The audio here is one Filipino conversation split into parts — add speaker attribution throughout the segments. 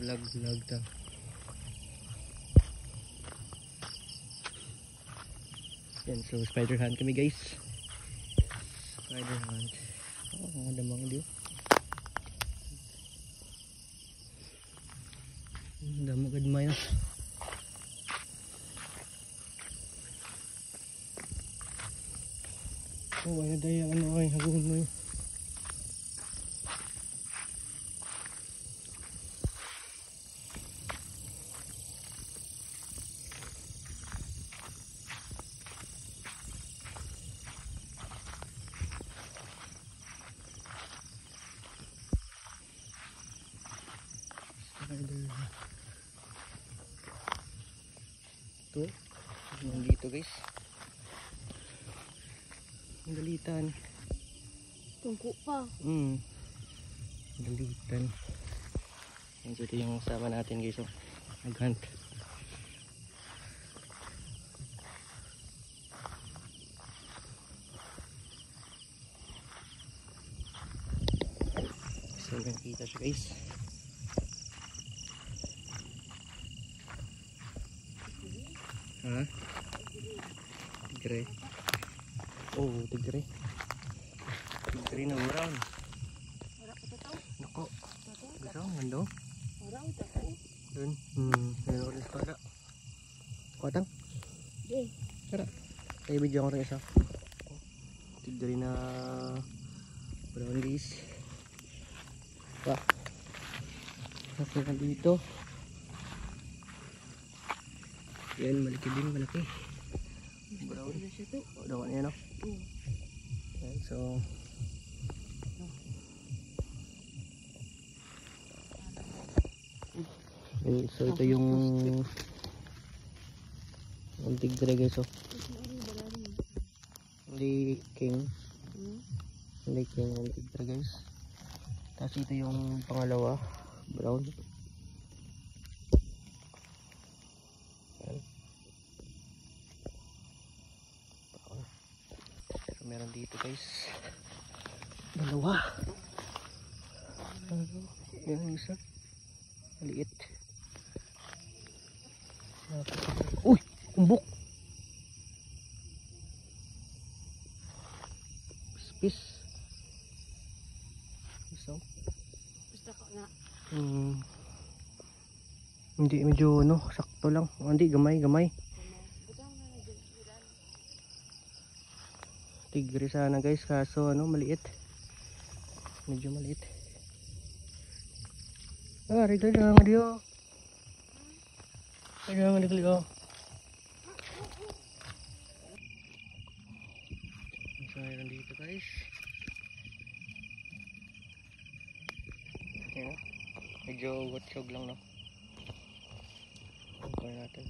Speaker 1: Vlog daw. Yan, so spider hunt kami guys. Spider hunt. Oh, mga damang diyo. Damo gad mayo. Oh, ay daya ano ay hagun mo. Ito, dito guys. Ang dalitan.
Speaker 2: Tungko pa.
Speaker 1: Dalitan. Yan, so ito yung sama natin guys. Oh, nag-hunt. So nakita siya guys. Ha? Tigre. Oh, tigre. Tigre na brown. Nako. Brown ano? Dun. Ano ulit para? Kuatang?
Speaker 2: Di.
Speaker 1: Tara. Ay video ko rin isa. Tigre na brown guys. Pa. Kasi dito. Yan, malaki din, malaki. Brown. Dawan yan, no? Yan, so yan, so ito yung tigre guys, oh. Hindi king. Hindi king ang tigre guys. Tapos ito yung pangalawa, brown. Meron dito guys, dalawa. Yan isa maliit. Uy, kumbok. Spis isa.
Speaker 2: Basta ko na.
Speaker 1: Hindi medyo ano, sakto lang. Hindi gamay. Tigre sana guys, kaso ano, maliit. Medyo maliit. Ah, rito lang dia. Jangan diklik. So, nandito guys. Ayan, medyo watsog lang, no? Kunin natin.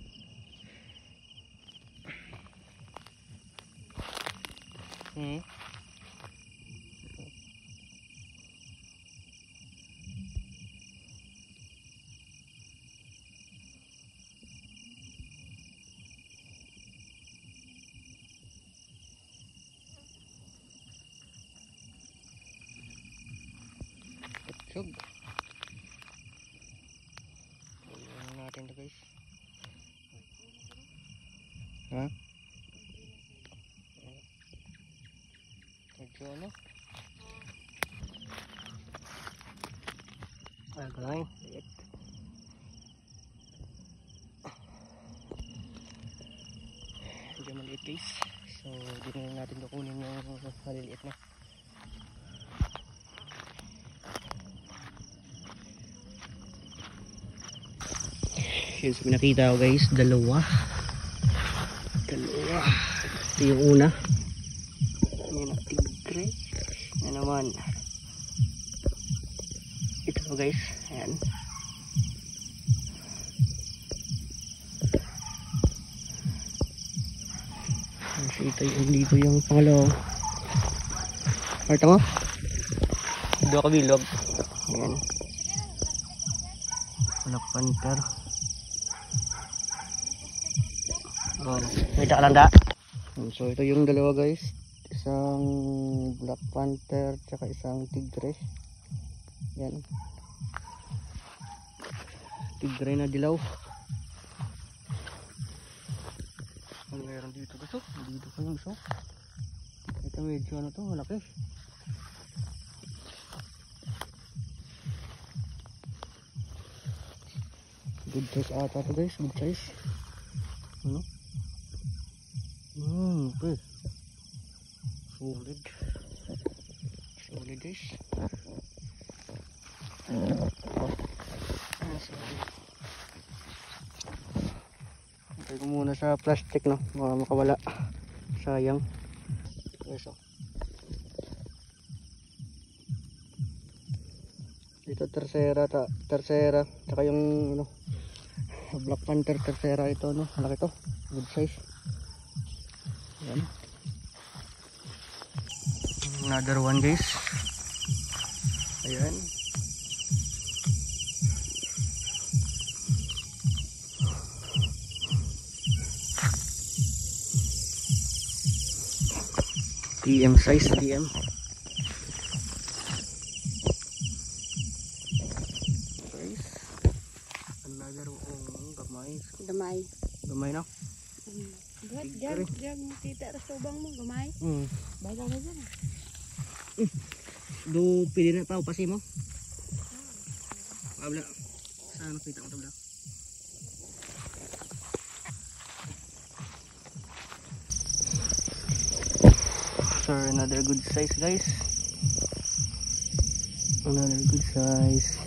Speaker 1: Watsog. Kunin natin ito guys. Ha? Medyo ano? Agay, liit. Medyo maliit guys. So, di na natin kukunin yung maliliit na. Yun, so nakita ko guys, dalawa. Ito yung una. Yan ang tigre. Yan naman. Ito guys. Ayan. So ito yung dito yung pangalaw. Parta mo? Dito ka bilog. Ayan. Black Panther. Oh, may ka lang da. So ito yung dalawa guys. Isang Black Panther tsaka isang tigre. Yan. Tigray na dilaw. Ang meron dito gusto. Dito pa yung gusto. Ito medyo ano to, malaki. Good size ata to guys, good size. Ano? Okay. Solid. Solid guys. Antay ko muna sa plastic, no, baka makawala. Sayang. Yes, oh. Ito tercera, tsaka yung ano, Black Panther tercera ito, no, malaki to, good size. Ayan. Another one guys. Ayan. TM size, TM. Size. Another gamay.
Speaker 2: Gamay.
Speaker 1: Gamay na.
Speaker 2: Diyan, tita rastubang mo, gamay. Baga na dyan.
Speaker 1: Do, pili na pa, upasi mo. Wala. Saan nakita ko ito bla? So, another good size guys. Another good size.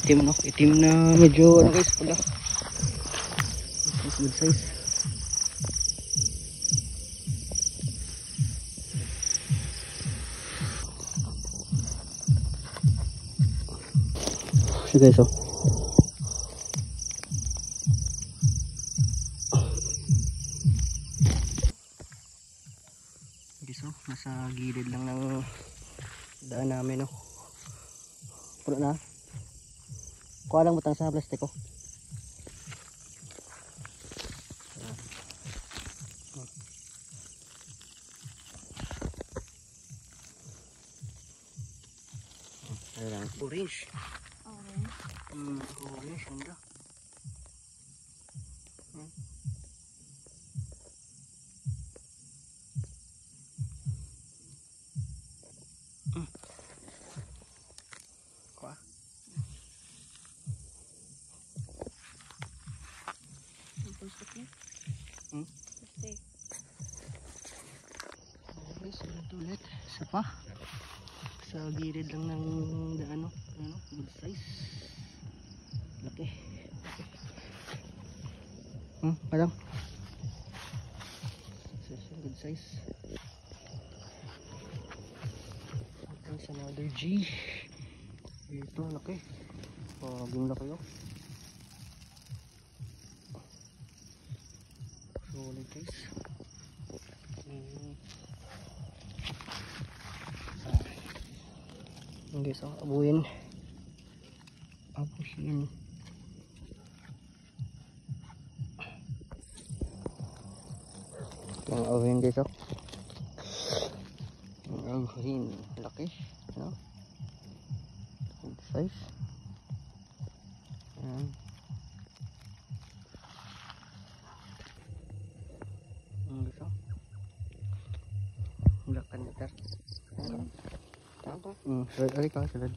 Speaker 1: Itim, no? Itim na medyo ano guys, pula. Good size. So guys, oh. Guys, oh, nasa gilid lang ng daan namin, oh. Puno na. Kuha lang butang sa plastic, oh. Ayan, orange. Orange, ganda. Kuha.
Speaker 2: Plastic niya? Plastic.
Speaker 1: Okay, sunod ulit. Isa pa. Sa gilid lang ng daan, no? Ano, good size. Laki. Parang. Good size. There's another G. Ito, laki. Paging laki, oh. Solid guys. Guys, oh, abuhin. Ang abuhin guys, oh. Ang abuhin, laki, no? Good size. Ayan. Guys, oh. Black Panther. Sorry ka, sunod.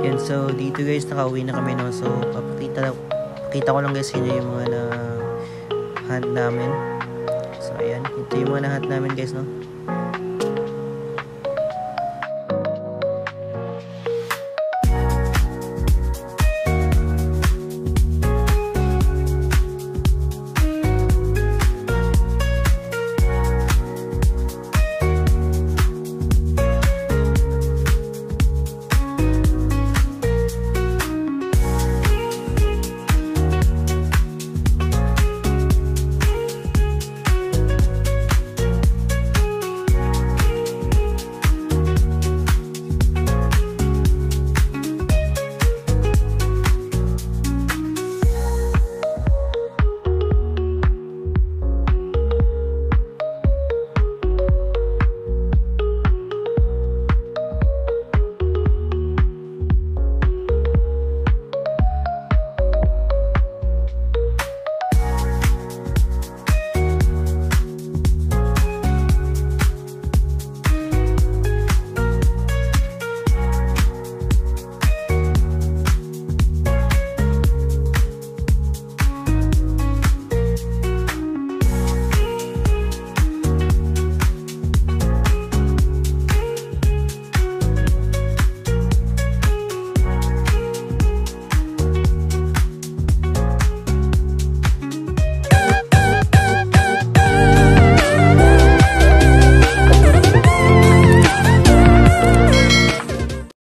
Speaker 1: Yan, so dito guys nakauwi na kami, no. So pakita ko lang guys inyo yung mga na hunt namin. So ayan, ito yung mga na hunt namin guys, no.